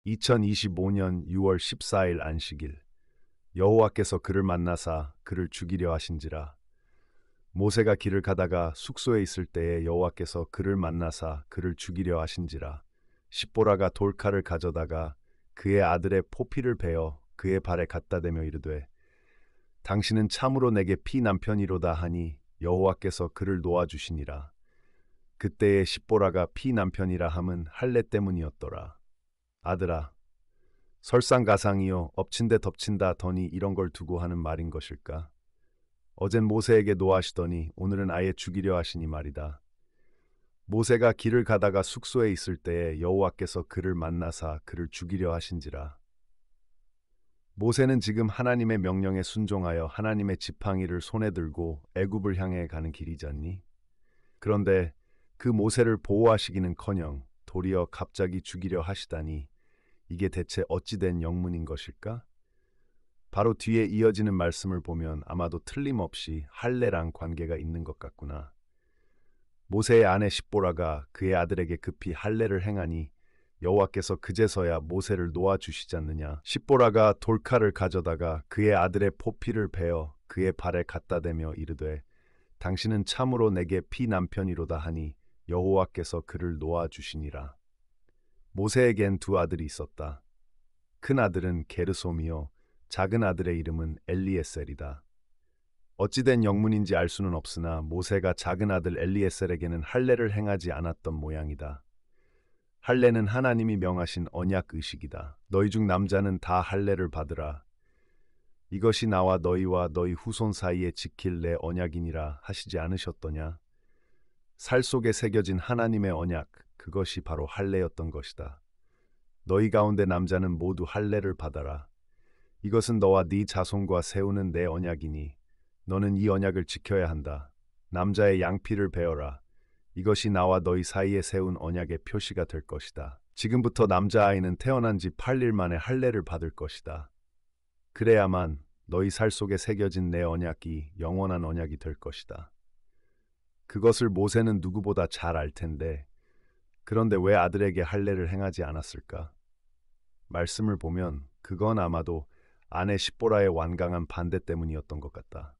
2025년 6월 14일 안식일 여호와께서 그를 만나사 그를 죽이려 하신지라. 모세가 길을 가다가 숙소에 있을 때에 여호와께서 그를 만나사 그를 죽이려 하신지라. 십보라가 돌칼을 가져다가 그의 아들의 포피를 베어 그의 발에 갖다 대며 이르되 당신은 참으로 내게 피남편이로다 하니 여호와께서 그를 놓아주시니라. 그때에 십보라가 피남편이라 함은 할례 때문이었더라. 아들아, 설상가상이요 엎친데 덮친다 더니 이런 걸 두고 하는 말인 것일까? 어젠 모세에게 노하시더니 오늘은 아예 죽이려 하시니 말이다. 모세가 길을 가다가 숙소에 있을 때에 여호와께서 그를 만나사 그를 죽이려 하신지라. 모세는 지금 하나님의 명령에 순종하여 하나님의 지팡이를 손에 들고 애굽을 향해 가는 길이잖니. 그런데 그 모세를 보호하시기는커녕 도리어 갑자기 죽이려 하시다니 이게 대체 어찌된 영문인 것일까? 바로 뒤에 이어지는 말씀을 보면 아마도 틀림없이 할례랑 관계가 있는 것 같구나. 모세의 아내 십보라가 그의 아들에게 급히 할례를 행하니 여호와께서 그제서야 모세를 놓아주시지 않느냐. 십보라가 돌칼을 가져다가 그의 아들의 포피를 베어 그의 발에 갖다 대며 이르되 당신은 참으로 내게 피남편이로다 하니 여호와께서 그를 놓아주시니라. 모세에겐 두 아들이 있었다. 큰 아들은 게르솜이요 작은 아들의 이름은 엘리에셀이다. 어찌된 영문인지 알 수는 없으나 모세가 작은 아들 엘리에셀에게는 할례를 행하지 않았던 모양이다. 할례는 하나님이 명하신 언약 의식이다. 너희 중 남자는 다 할례를 받으라. 이것이 나와 너희와 너희 후손 사이에 지킬 내 언약이니라 하시지 않으셨더냐? 살 속에 새겨진 하나님의 언약, 그것이 바로 할례였던 것이다. 너희 가운데 남자는 모두 할례를 받아라. 이것은 너와 네 자손과 세우는 내 언약이니 너는 이 언약을 지켜야 한다. 남자의 양피를 베어라. 이것이 나와 너희 사이에 세운 언약의 표시가 될 것이다. 지금부터 남자아이는 태어난 지 8일 만에 할례를 받을 것이다. 그래야만 너희 살 속에 새겨진 내 언약이 영원한 언약이 될 것이다. 그것을 모세는 누구보다 잘 알 텐데 그런데 왜 아들에게 할례를 행하지 않았을까? 말씀을 보면 그건 아마도 아내 십보라의 완강한 반대 때문이었던 것 같다.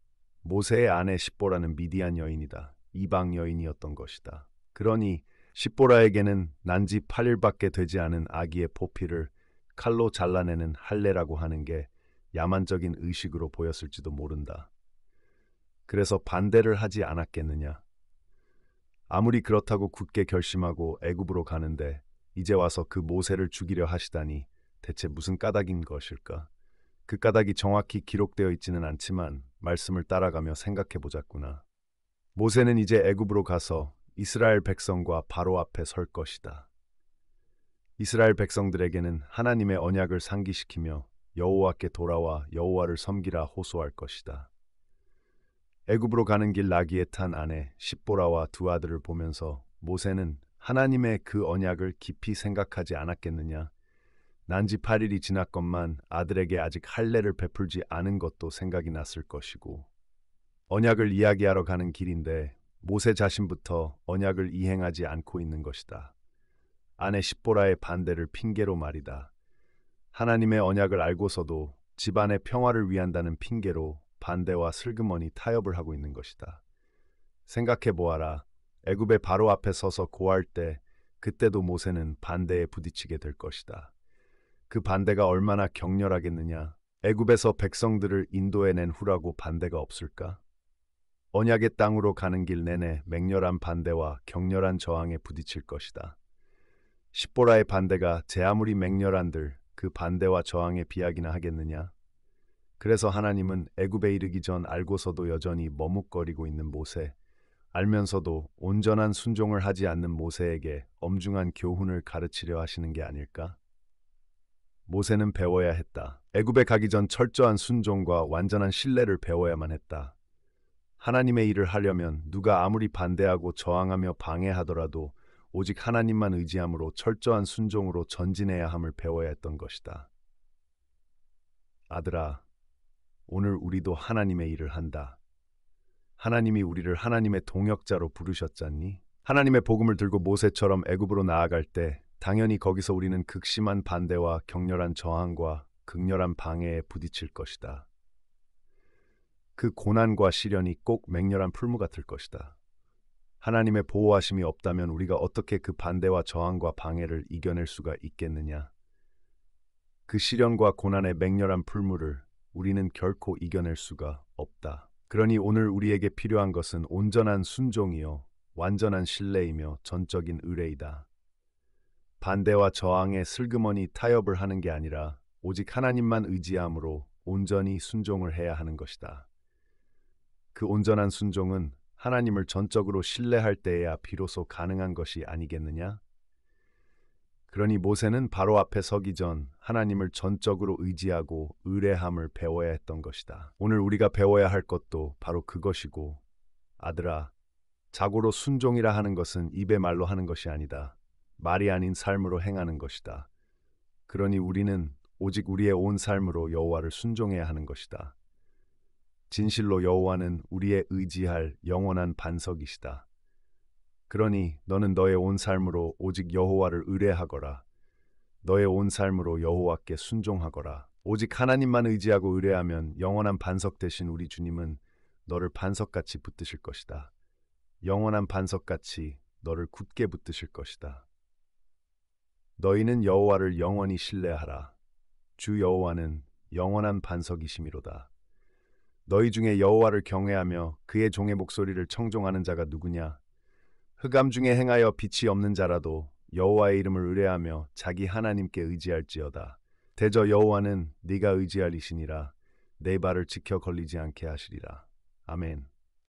모세의 아내 십보라는 미디안 여인이다. 이방 여인이었던 것이다. 그러니 십보라에게는 난지 8일밖에 되지 않은 아기의 포피를 칼로 잘라내는 할례라고 하는 게 야만적인 의식으로 보였을지도 모른다. 그래서 반대를 하지 않았겠느냐. 아무리 그렇다고 굳게 결심하고 애굽으로 가는데 이제 와서 그 모세를 죽이려 하시다니 대체 무슨 까닭인 것일까? 그 까닭이 정확히 기록되어 있지는 않지만 말씀을 따라가며 생각해 보자꾸나. 모세는 이제 애굽으로 가서 이스라엘 백성과 바로 앞에 설 것이다. 이스라엘 백성들에게는 하나님의 언약을 상기시키며 여호와께 돌아와 여호와를 섬기라 호소할 것이다. 애굽으로 가는 길 나귀에 탄 아내 십보라와 두 아들을 보면서 모세는 하나님의 그 언약을 깊이 생각하지 않았겠느냐. 난지 8일이 지났건만 아들에게 아직 할례를 베풀지 않은 것도 생각이 났을 것이고 언약을 이야기하러 가는 길인데 모세 자신부터 언약을 이행하지 않고 있는 것이다. 아내 십보라의 반대를 핑계로 말이다. 하나님의 언약을 알고서도 집안의 평화를 위한다는 핑계로 반대와 슬그머니 타협을 하고 있는 것이다. 생각해 보아라. 애굽의 바로 앞에 서서 고할 때 그때도 모세는 반대에 부딪히게 될 것이다. 그 반대가 얼마나 격렬하겠느냐. 애굽에서 백성들을 인도해낸 후라고 반대가 없을까? 언약의 땅으로 가는 길 내내 맹렬한 반대와 격렬한 저항에 부딪힐 것이다. 십보라의 반대가 제 아무리 맹렬한들 그 반대와 저항에 비하기나 하겠느냐? 그래서 하나님은 애굽에 이르기 전 알고서도 여전히 머뭇거리고 있는 모세, 알면서도 온전한 순종을 하지 않는 모세에게 엄중한 교훈을 가르치려 하시는 게 아닐까? 모세는 배워야 했다. 애굽에 가기 전 철저한 순종과 완전한 신뢰를 배워야만 했다. 하나님의 일을 하려면 누가 아무리 반대하고 저항하며 방해하더라도 오직 하나님만 의지함으로 철저한 순종으로 전진해야 함을 배워야 했던 것이다. 아들아, 오늘 우리도 하나님의 일을 한다. 하나님이 우리를 하나님의 동역자로 부르셨잖니? 하나님의 복음을 들고 모세처럼 애굽으로 나아갈 때 당연히 거기서 우리는 극심한 반대와 격렬한 저항과 극렬한 방해에 부딪힐 것이다. 그 고난과 시련이 꼭 맹렬한 풀무 같을 것이다. 하나님의 보호하심이 없다면 우리가 어떻게 그 반대와 저항과 방해를 이겨낼 수가 있겠느냐? 그 시련과 고난의 맹렬한 풀무를 우리는 결코 이겨낼 수가 없다. 그러니 오늘 우리에게 필요한 것은 온전한 순종이요, 완전한 신뢰이며 전적인 의뢰이다. 반대와 저항에 슬그머니 타협을 하는 게 아니라 오직 하나님만 의지함으로 온전히 순종을 해야 하는 것이다. 그 온전한 순종은 하나님을 전적으로 신뢰할 때에야 비로소 가능한 것이 아니겠느냐? 그러니 모세는 바로 앞에 서기 전 하나님을 전적으로 의지하고 의뢰함을 배워야 했던 것이다. 오늘 우리가 배워야 할 것도 바로 그것이고, 아들아, 자고로 순종이라 하는 것은 입의 말로 하는 것이 아니다. 말이 아닌 삶으로 행하는 것이다. 그러니 우리는 오직 우리의 온 삶으로 여호와를 순종해야 하는 것이다. 진실로 여호와는 우리의 의지할 영원한 반석이시다. 그러니 너는 너의 온 삶으로 오직 여호와를 의뢰하거라. 너의 온 삶으로 여호와께 순종하거라. 오직 하나님만 의지하고 의뢰하면 영원한 반석 되신 우리 주님은 너를 반석같이 붙드실 것이다. 영원한 반석같이 너를 굳게 붙드실 것이다. 너희는 여호와를 영원히 신뢰하라. 주 여호와는 영원한 반석이심이로다. 너희 중에 여호와를 경외하며 그의 종의 목소리를 청종하는 자가 누구냐? 흑암 중에 행하여 빛이 없는 자라도 여호와의 이름을 의뢰하며 자기 하나님께 의지할지어다. 대저 여호와는 네가 의지할 이시니라. 내 발을 지켜 걸리지 않게 하시리라. 아멘.